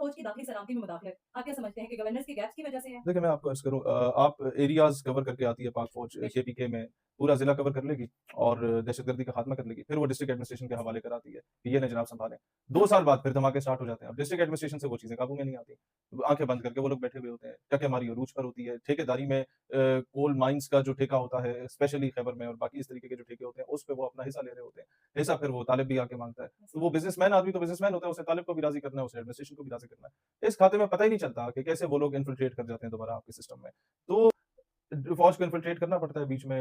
फौज की दाखिली सलामती में मुदाखलत, आप क्या समझते हैं कि गवर्नेंस के गैप्स की वजह से है? देखिए, मैं आपको अर्ज़ करूँ आप एरियाज़ कवर करके आती है पाक फ़ौज बेशक। केपीके में, पूरा ज़िला कवर कर लेगी और दहशतगर्दी का खात्मा कर लेगी। फिर वो डिस्ट्रिक्ट एडमिनिस्ट्रेशन के हवाले कराती है कि ये लें जनाब सँभालें। 2 साल बाद फिर धमाके स्टार्ट हो जाते हैं। अब डिस्ट्रिक्ट एडमिनिस्ट्रेशन से वो चीज़ें काबू में नहीं आती। आँखें बंद करके वो लोग बैठे हुए होते हैं। टक हमारी अरूज पर होती है। ठेकेदारी में कोल माइन्स का जो ठेका होता है, स्पेशली खैबर में और बाकी इस तरीके के जो ठेके होते हैं, उस पे वो अपना हिस्सा ले रहे होते हैं। हिस्सा फिर वो तालिब भी आके माँगता है। तो वो बिज़नेसमैन आदमी तो बिज़नेसमैन होता है, उसे तालिब को भी राज़ी करना है, उसे एडमिनिस्ट्रेशन को भी राज़ी करना है। इस खाते में पता ही नहीं चलता कि कैसे वो लोग इन्फिल्ट्रेट कर जाते हैं दोबारा आपके सिस्टम में। तो फ़ौज को इन्फिल्ट्रेट करना पड़ता है बीच में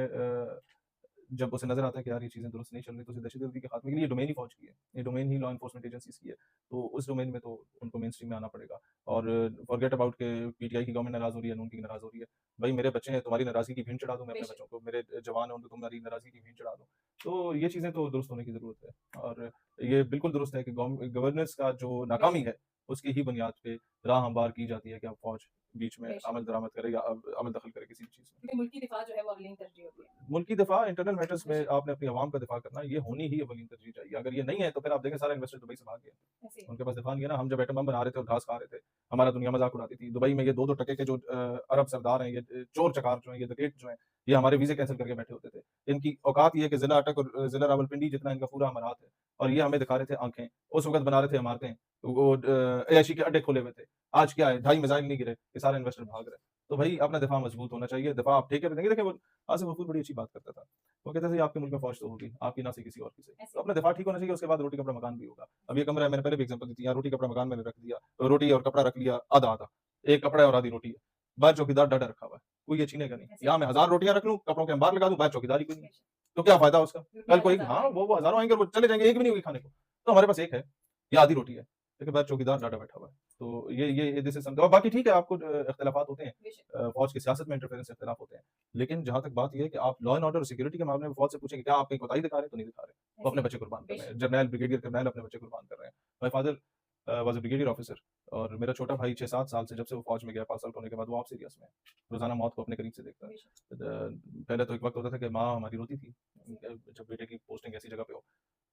जब उसे नज़र आता है कि यार ये चीज़ें दुरुस्त नहीं चल रही, तो उसे दहशतगर्दी के खात्मे के लिए ये डोमेन ही फ़ौज की है। ये डोमेन ही लॉ एनफोर्समेंट एजेंसीज़ की है। तो उस डोमेन में तो उनको मेनस्ट्रीम में आना पड़ेगा और फॉरगेट अबाउट के पीटीआई की गवर्नमेंट नाराज़ हो रही है, नून की नाराज़ हो रही है। भई मेरे बच्चे हैं, तुम्हारी नाराज़गी की भीड़ चढ़ा दूँ मैं अपने बेशक। बच्चों को, मेरे जवान हैं, उनको तुम्हारी नाराज़गी की भीड़ चढ़ा दूँ। तो ये चीज़ें तो दुरुस्त होने की ज़रूरत है और ये बिल्कुल दुरुस्त है कि गवर्नेंस का जो नाकामी बेशक। है, उसकी ही बुनियाद पे राह हमवार की जाती है कि अब फ़ौज बीच में बेशक। अमल दरामद करे या अमल दखल करे किसी भी चीज़ में। क्योंकि मुल्क की दिफा जो है वो अवलीन तरजीह होती है। मुल्की दिफा इंटरनल मैटर्स में बेशक। आपने अपनी आवाम का दिफा करना, ये होनी ही अवलीन तरजीह चाहिए। अगर ये नहीं है, तो फिर आप देखें सारा इन्वेस्टर दुबई से भाग गया। ऐसे ही है। उनके पास दिफा नहीं है ना, हम जब एटम बम बना रहे थे और घास खा रहे थे, हमारा दुनिया मज़ाक उड़ाती थी। दुबई में ये 2-2 टके के जो अरब सरदार हैं, ये चोर चकार जो हैं, ये डकैत जो हैं, ये हमारे वीज़े कैंसल करके बैठे होते थे। इनकी औकात ये है कि ज़िला अटक और ज़िला रावलपिंडी जितना इनका पूरा अमारात है और ये हमें दिखा रहे थे आँखें। उस वक़्त बना रहे थे इमारतें, वो अय्याशी के अड्डे खोले हुए थे। आज क्या है, ढाई मिसाइल नहीं गिरे, ये सारे इन्वेस्टर भाग रहे हैं। तो भई अपना दिफा मज़बूत होना चाहिए, दिफा आप ठेके पे देंगे। देखिए वो आसिफ गफूर बड़ी अच्छी बात करता था। वो कहता था, "ये आपके मुल्क में फ़ौज तो होगी, आपकी ना सही किसी और की सही।" ऐसे तो ही अपना दिफा ठीक होना चाहिए, उसके बाद रोटी कपड़ा मकान भी होगा। अब ये कमरा है, मैंने पहले भी एग्ज़ाम्पल दी थी, यहाँ रोटी कपड़ा मकान मैंने रख दिया, रोटी और कपड़ा रख लिया आधा-आधा। एक कपड़ा है और आधी रोटी है। बाहर चौकीदार डटा रखा हुआ है, कोई ये छीनेगा नहीं। ऐसे ही यहाँ मैं 1000 रोटियाँ रख लूँ, कपड़ों के अंबार लगा दूँ, बाहर चौकीदार ही कोई नहीं है। बेशक। तो क्या फ़ायदा उसका? क्योंकि कल आज कोई हज़ारों हाँ, आएँगे। वो हज़ारों आएँगे और वो चले जाएँगे, एक भी नहीं होगी खाने को। तो हमारे पास एक है, या आधी रोटी है, लेकिन बाहर चौकीदार डटा बैठा हुआ है। तो ये दिस इज़ समथिंग और बाकी ठीक है आपको इख्तिलाफ़ात होते हैं। बेशक। फ़ौज की सियासत में इंटरफेरेंस इख्तिलाफ़ होते हैं। लेकिन जहाँ तक बात ये है कि आप लॉ एंड ऑर्डर और सिक्योरिटी के मामले में फ़ौज से पूछें कि क्या आप कहीं कोताही दिखा रहे हैं? तो नहीं दिखा रहे। वो ऐसे अपने ही बच्चे है। कुर्बान कर रहे बेशक। हैं। जर्नैल, ब्रिगेडियर कर्नल अपने बच्चे कुर्बान कर रहे हैं। My father was a brigadier officer और मेरा छोटा भाई 6-7 साल से जब से वो फ़ौज में गया, पास आउट होने के बाद वो ऑफ सीरियस में है। रोज़ाना मौत को अपने करीब से देखता है। बेशक। पहले तो एक वक़्त होता था कि माँ हमारी रोती थी ऐसे ही है। जब बेटे की पोस्टिंग ऐसी जगह पे हो।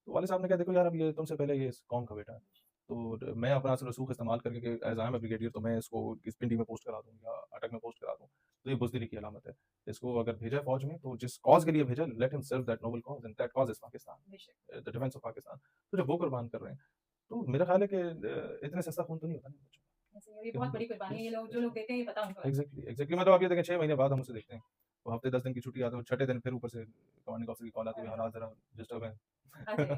तो वाले साहब ने कहा देखो यार अब ये तुमसे पहले ये कौम का बेटा है। तो मैं अपना असर रसूख इस्तेमाल करके कि as I am a brigadier तो मैं इसको इस पिंडी में पोस्ट करा दूँ या अटक में पोस्ट करा दूँ। तो ये बुज़दिली की अलामत है। इसको अगर भेजा है फ़ौज में तो जिस कॉज़ के लिए भेजा है let him serve that noble cause and that cause is Pakistan बेशक। The defence of Pakistan. तो जब वो कुर्बान कर रहे हैं, तो मेरा ख़्याल है कि इतने सस्ता खून तो नहीं होता ना बच्चों ऐसे ही है। ये कि बहुत हम बड़ी लोग कुर्बानी है, यस, ये लोग जो यस, लोग देते हैं ये पता उनको है। एग्ज़ैक्टली, एग्ज़ैक्टली मतलब आप ये देखें 6 महीने बाद हम उसे देखते हैं। वो हफ़्ते 10 दिन की छुट्टी आती है और छठे दिन फिर ऊपर से कमांडिंग ऑफिसर की कॉल आती है, अरे! "हालात ज़रा डिस्टर्ब हैं।" आ जाइए।